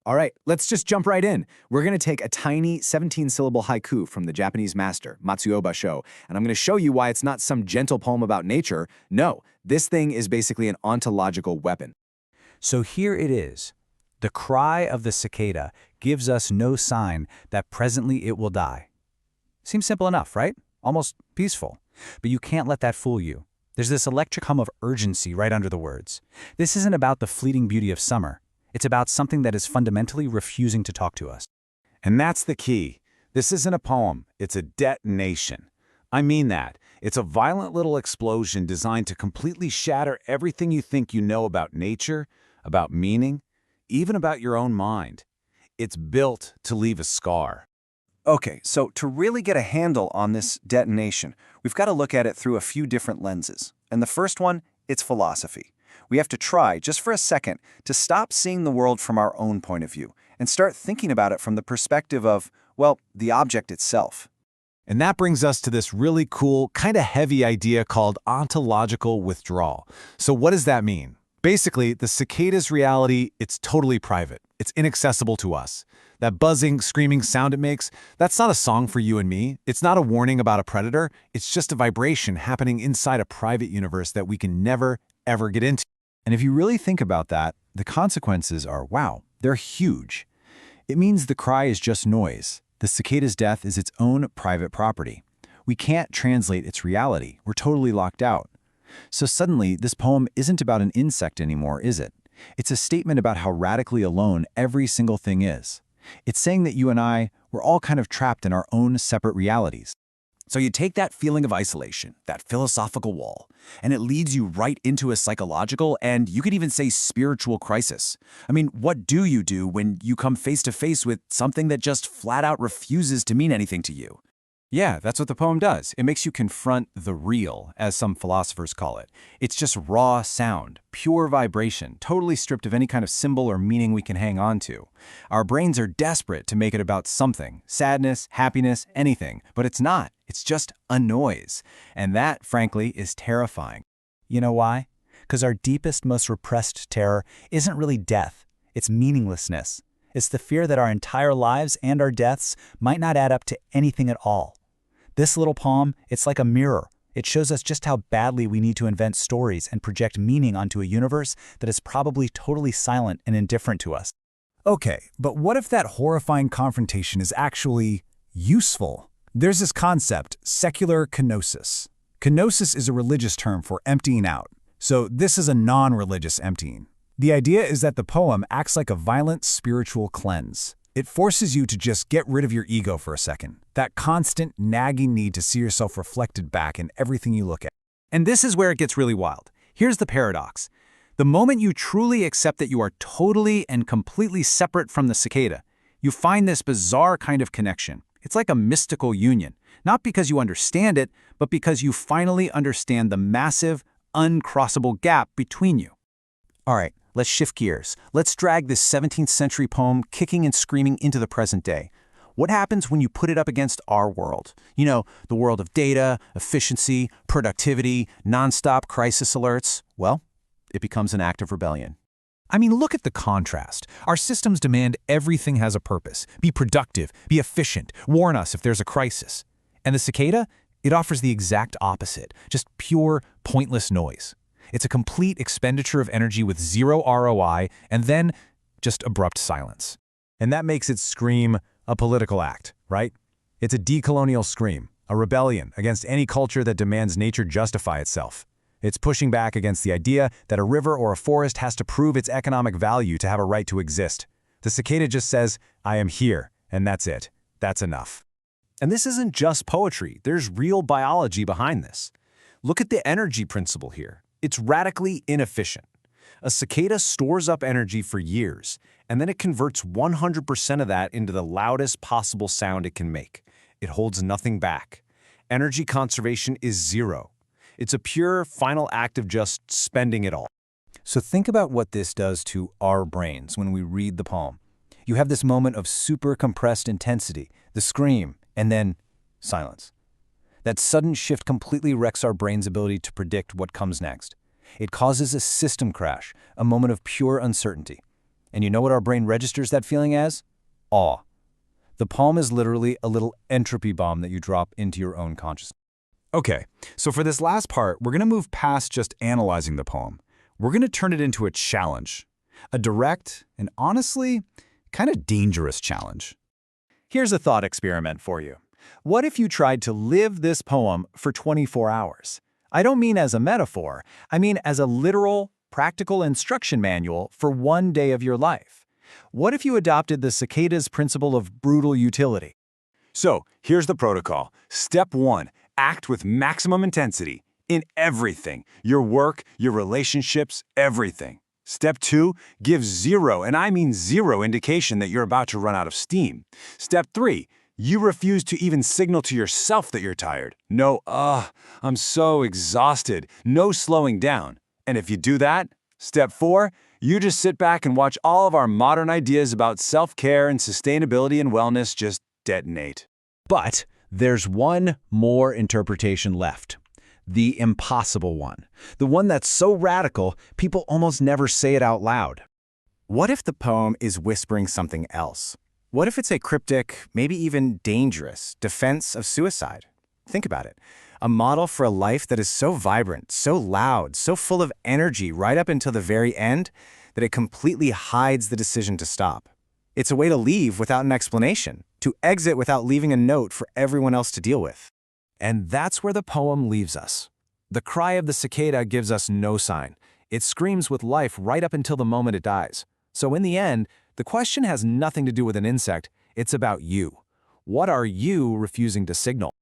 All right, let's just jump right in. We're going to take a tiny 17-syllable haiku from the Japanese master, Matsuo Bashō, and I'm going to show you why it's not some gentle poem about nature. No, this thing is basically an ontological weapon. So here it is. The cry of the cicada gives us no sign that presently it will die. Seems simple enough, right? Almost peaceful. But you can't let that fool you. There's this electric hum of urgency right under the words. This isn't about the fleeting beauty of summer. It's about something that is fundamentally refusing to talk to us. And that's the key. This isn't a poem, it's a detonation. I mean that. It's a violent little explosion designed to completely shatter everything you think you know about nature, about meaning, even about your own mind. It's built to leave a scar. Okay, so to really get a handle on this detonation, we've got to look at it through a few different lenses. And the first one, it's philosophy. We have to try, just for a second, to stop seeing the world from our own point of view and start thinking about it from the perspective of, well, the object itself. And that brings us to this really cool, kind of heavy idea called ontological withdrawal. So what does that mean? Basically, the cicada's reality, it's totally private. It's inaccessible to us. That buzzing, screaming sound it makes, that's not a song for you and me. It's not a warning about a predator. It's just a vibration happening inside a private universe that we can never, ever get into. And if you really think about that, the consequences are, wow, they're huge. It means the cry is just noise. The cicada's death is its own private property. We can't translate its reality. We're totally locked out. So suddenly, this poem isn't about an insect anymore, is it? It's a statement about how radically alone every single thing is. It's saying that you and I, we're all kind of trapped in our own separate realities. So you take that feeling of isolation, that philosophical wall, and it leads you right into a psychological and you could even say spiritual crisis. I mean, what do you do when you come face to face with something that just flat out refuses to mean anything to you? Yeah, that's what the poem does. It makes you confront the real, as some philosophers call it. It's just raw sound, pure vibration, totally stripped of any kind of symbol or meaning we can hang on to. Our brains are desperate to make it about something, sadness, happiness, anything, but it's not. It's just a noise. And that, frankly, is terrifying. You know why? Because our deepest, most repressed terror isn't really death. It's meaninglessness. It's the fear that our entire lives and our deaths might not add up to anything at all. This little poem, it's like a mirror. It shows us just how badly we need to invent stories and project meaning onto a universe that is probably totally silent and indifferent to us. Okay, but what if that horrifying confrontation is actually useful? There's this concept, secular kenosis. Kenosis is a religious term for emptying out. So this is a non-religious emptying. The idea is that the poem acts like a violent spiritual cleanse. It forces you to just get rid of your ego for a second, that constant, nagging need to see yourself reflected back in everything you look at. And this is where it gets really wild. Here's the paradox. The moment you truly accept that you are totally and completely separate from the cicada, you find this bizarre kind of connection. It's like a mystical union, not because you understand it, but because you finally understand the massive, uncrossable gap between you. All right, let's shift gears. Let's drag this 17th century poem kicking and screaming into the present day. What happens when you put it up against our world? You know, the world of data, efficiency, productivity, nonstop crisis alerts. Well, it becomes an act of rebellion. I mean, look at the contrast. Our systems demand everything has a purpose. Be productive, be efficient, warn us if there's a crisis. And the cicada, it offers the exact opposite, just pure, pointless noise. It's a complete expenditure of energy with zero ROI, and then just abrupt silence. And that makes it scream a political act, right? It's a decolonial scream, a rebellion against any culture that demands nature justify itself. It's pushing back against the idea that a river or a forest has to prove its economic value to have a right to exist. The cicada just says, I am here, and that's it. That's enough. And this isn't just poetry. There's real biology behind this. Look at the energy principle here. It's radically inefficient. A cicada stores up energy for years, and then it converts 100% of that into the loudest possible sound it can make. It holds nothing back. Energy conservation is zero. It's a pure, final act of just spending it all. So think about what this does to our brains when we read the poem. You have this moment of super compressed intensity, the scream, and then silence. That sudden shift completely wrecks our brain's ability to predict what comes next. It causes a system crash, a moment of pure uncertainty. And you know what our brain registers that feeling as? Awe. The poem is literally a little entropy bomb that you drop into your own consciousness. Okay, so for this last part, we're going to move past just analyzing the poem. We're going to turn it into a challenge. A direct and honestly, kind of dangerous challenge. Here's a thought experiment for you. What if you tried to live this poem for 24 hours? I don't mean as a metaphor, I mean as a literal, practical instruction manual for one day of your life. What if you adopted the Cicada's principle of brutal utility? So, here's the protocol. Step 1, act with maximum intensity in everything. Your work, your relationships, everything. Step 2, give zero, and I mean zero indication that you're about to run out of steam. Step 3, you refuse to even signal to yourself that you're tired. No, I'm so exhausted. No slowing down. And if you do that, step 4, you just sit back and watch all of our modern ideas about self-care and sustainability and wellness just detonate. But there's one more interpretation left. The impossible one. The one that's so radical, people almost never say it out loud. What if the poem is whispering something else? What if it's a cryptic, maybe even dangerous, defense of suicide? Think about it. A model for a life that is so vibrant, so loud, so full of energy right up until the very end that it completely hides the decision to stop. It's a way to leave without an explanation, to exit without leaving a note for everyone else to deal with. And that's where the poem leaves us. The cry of the cicada gives us no sign. It screams with life right up until the moment it dies. So in the end, the question has nothing to do with an insect, it's about you. What are you refusing to signal?